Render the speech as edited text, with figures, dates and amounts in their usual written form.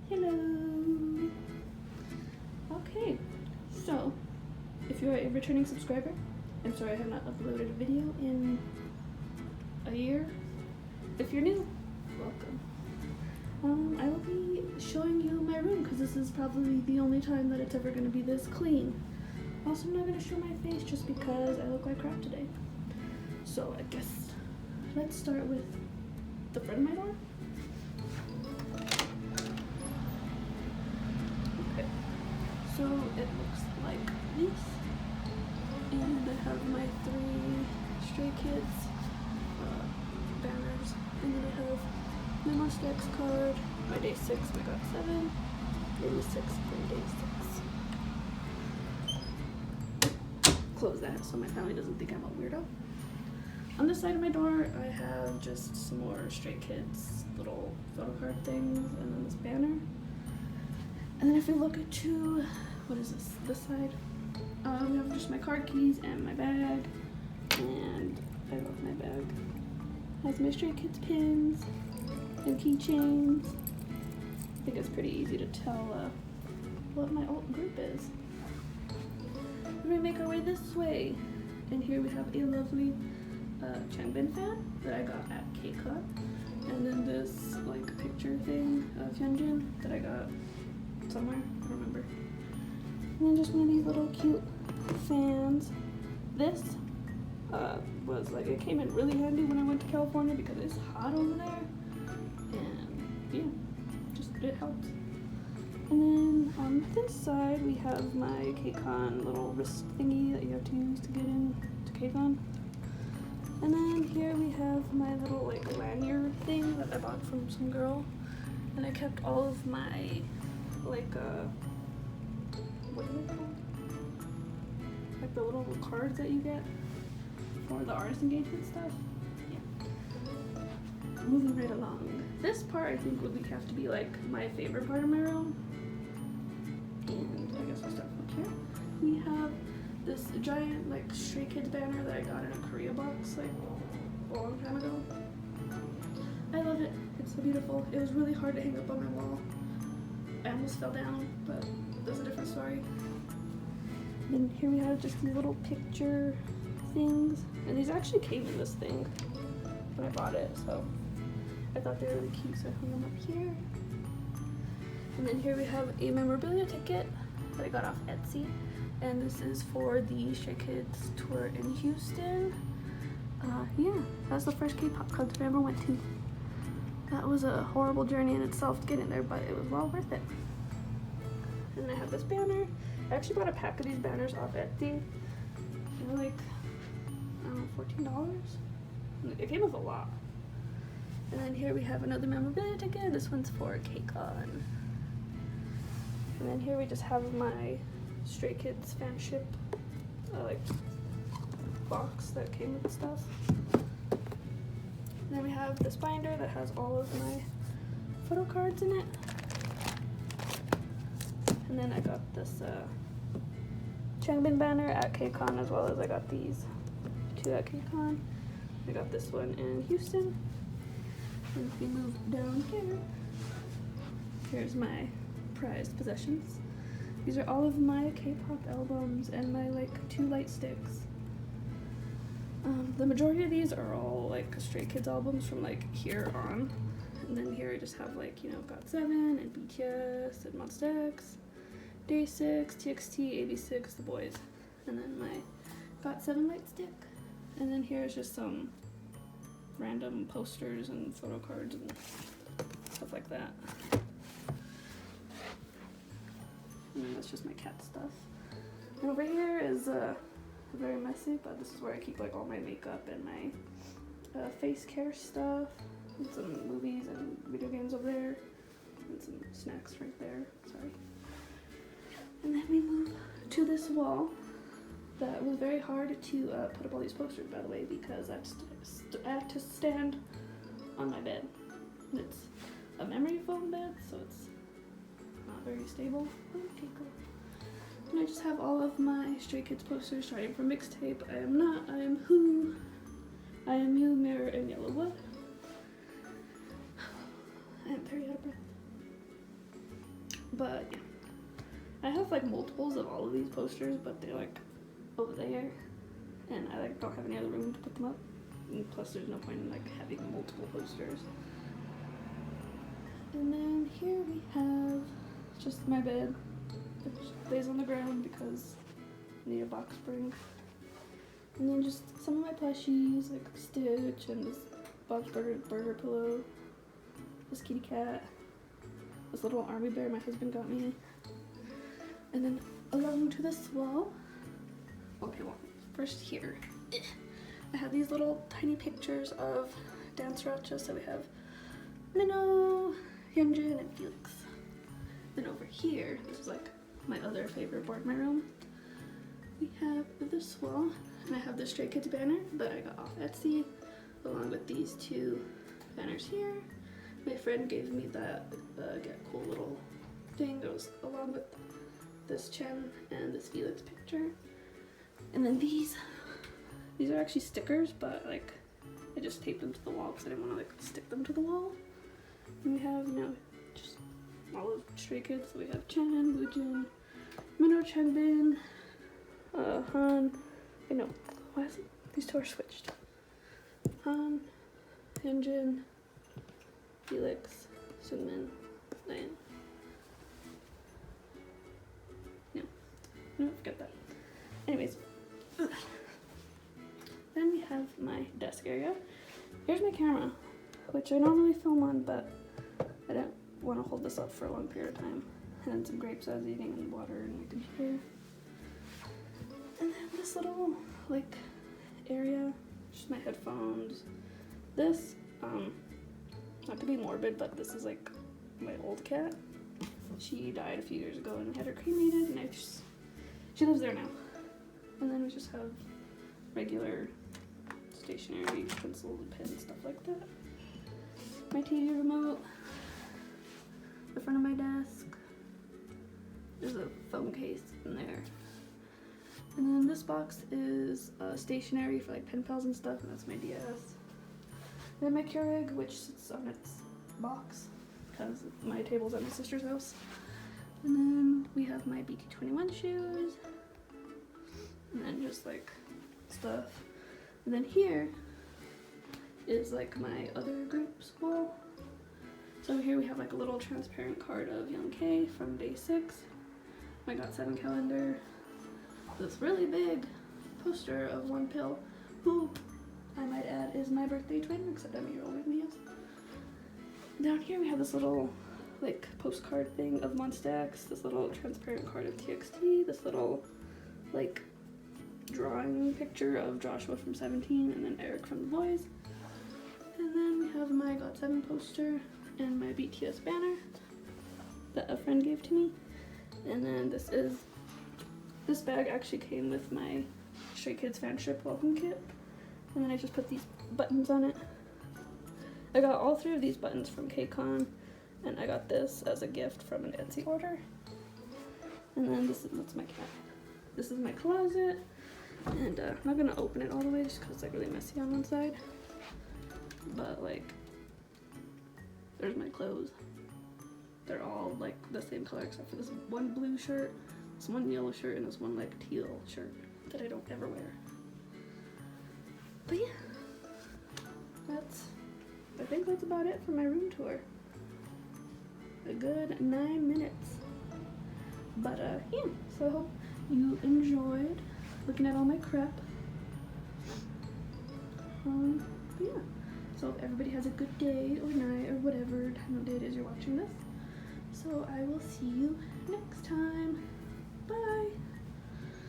Hello. Okay, so if you're a returning subscriber, I'm sorry I have not uploaded a video in a year. If you're new, welcome. I will be showing you my room because this is probably the only time that it's ever going to be this clean. Also, I'm not going to show my face just because I look like crap today. So I guess let's start with the front of my door. Okay, so it looks like this, and I have my 3 Stray Kids banners, and then I have my Mustax card, my day 6, my got 7, day 6, and day 6. Close that so my family doesn't think I'm a weirdo. On this side of my door, I have just some more Stray Kids little photo card things, and then this banner. And then if we look to, what is this side? We have just my card keys and my bag, and I love my bag. It has my Stray Kids pins and keychains. I think it's pretty easy to tell what my alt group is. We're gonna make our way this way, and here we have a lovely Changbin fan that I got at Kpop, and then this like picture thing of Hyunjin that I got somewhere, I don't remember. And then just one of these little cute fans. This was like, it came in really handy when I went to California because it's hot over there, and yeah, just it helps. And then on this side we have my KCON little wrist thingy that you have to use to get in to KCON. And then here we have my little like lanyard thing that I bought from some girl, and I kept all of my like what are they called? Like the little cards that you get for the artist engagement stuff. Yeah. Moving right along. This part I think would have to be like my favorite part of my room. And I guess I'll start from here. We have this giant like Stray Kids banner that I got in a Korea box like a long time ago. I love it. It's so beautiful. It was really hard to hang up on my wall. I almost fell down, but that's a different story. And here we have just these little picture things, and these actually came in this thing when I bought it, so I thought they were really cute, so I hung them up here. And then here we have a memorabilia ticket that I got off Etsy, and this is for the Stray Kids tour in Houston. Yeah, that's the first K-pop concert I ever went to. That was a horrible journey in itself to get in there, but it was well worth it. And I have this banner. I actually bought a pack of these banners off Etsy. They were like, I don't know, $14? It came with a lot. And then here we have another memorabilia ticket. This one's for KCON. And then here we just have my Stray Kids fanship like box that came with stuff. And then we have this binder that has all of my photo cards in it. And then I got this Changbin banner at KCON, as well as I got these 2 at KCON. I got this one in Houston. And if we move down here, here's my prized possessions. These are all of my K-pop albums and my like 2 light sticks. The majority of these are all like Stray Kids albums from like here on. And then here I just have like, you know, GOT7 and BTS and Monsta X, Day 6, TXT, AB6, The Boys, and then my GOT7 light stick. And then here's just some random posters and photo cards and stuff like that. And then that's just my cat stuff. And over here is very messy, but this is where I keep like all my makeup and my face care stuff, and some movies and video games over there, and some snacks right there. Sorry. And then we move to this wall that was very hard to put up all these posters, by the way, because I have to stand on my bed. And it's a memory foam bed, so it's not very stable. Okay, cool. And I just have all of my Stray Kids posters starting from mixtape. I Am Not, I Am Who, I Am You, Mirror, and Yellow Wood. I am very out of breath. But yeah, I have like multiples of all of these posters, but they're like over there, and I like don't have any other room to put them up. And plus, there's no point in like having multiple posters. And then here we have just my bed, which lays on the ground because I need a box spring. And then just some of my plushies, like Stitch and this Bob's Burger pillow, this kitty cat, this little army bear my husband got me. And then along to this wall, okay, well, first here, I have these little tiny pictures of dance sriracha. So we have Minnow, Hyunjin, and Felix. Then over here, this is like my other favorite board in my room. We have this wall, and I have the Stray Kids banner that I got off Etsy, along with these two banners here. My friend gave me that get cool little thing that was along with this Chen and this Felix picture. And then these are actually stickers, but like I just taped them to the wall because I didn't want to like stick them to the wall. And we have, you know, just all of Stray Kids. So we have Chen, Woojin, Minho Changbin, Han. Wait, no, why is it? These two are switched. Han, Hyunjin, Felix, Sunmin, Lion. No, forget that. Anyways, then we have my desk area. Here's my camera, which I normally film on, but I don't want to hold this up for a long period of time. And then some grapes I was eating and water and my computer. And then this little like area, just my headphones. This, not to be morbid, but this is like my old cat. She died a few years ago and I had her cremated, and she lives there now. And then we just have regular stationery, pencils, and pens, stuff like that. My TV remote, the front of my desk. There's a phone case in there. And then this box is stationery for like pen pals and stuff, and that's my DS. And then my Keurig, which sits on its box because my table's at my sister's house. And then we have my BT21 shoes, and then just like stuff. And then here is like my other group's wall. So here we have like a little transparent card of Young K from day 6, my GOT7 calendar, this really big poster of One Pill, who I might add is my birthday twin, except I'm a year older than he is. Down here we have this little like postcard thing of Monsta X, this little transparent card of TXT, this little like drawing picture of Joshua from 17, and then Eric from The Boys. And then we have my GOT7 poster and my BTS banner that a friend gave to me. And then this bag actually came with my Stray Kids fanship welcome kit. And then I just put these buttons on it. I got all 3 of these buttons from KCON, and I got this as a gift from an Etsy order. And then that's my cat. This is my closet, and I'm not gonna open it all the way just because it's like really messy on one side. But like, there's my clothes. They're all like the same color except for this one blue shirt, this one yellow shirt, and this one like teal shirt that I don't ever wear. But yeah, I think that's about it for my room tour. A good 9 minutes. But yeah, so I hope you enjoyed looking at all my crap. But yeah, so everybody has a good day or night or whatever time of day it is you're watching this. So I will see you next time. Bye.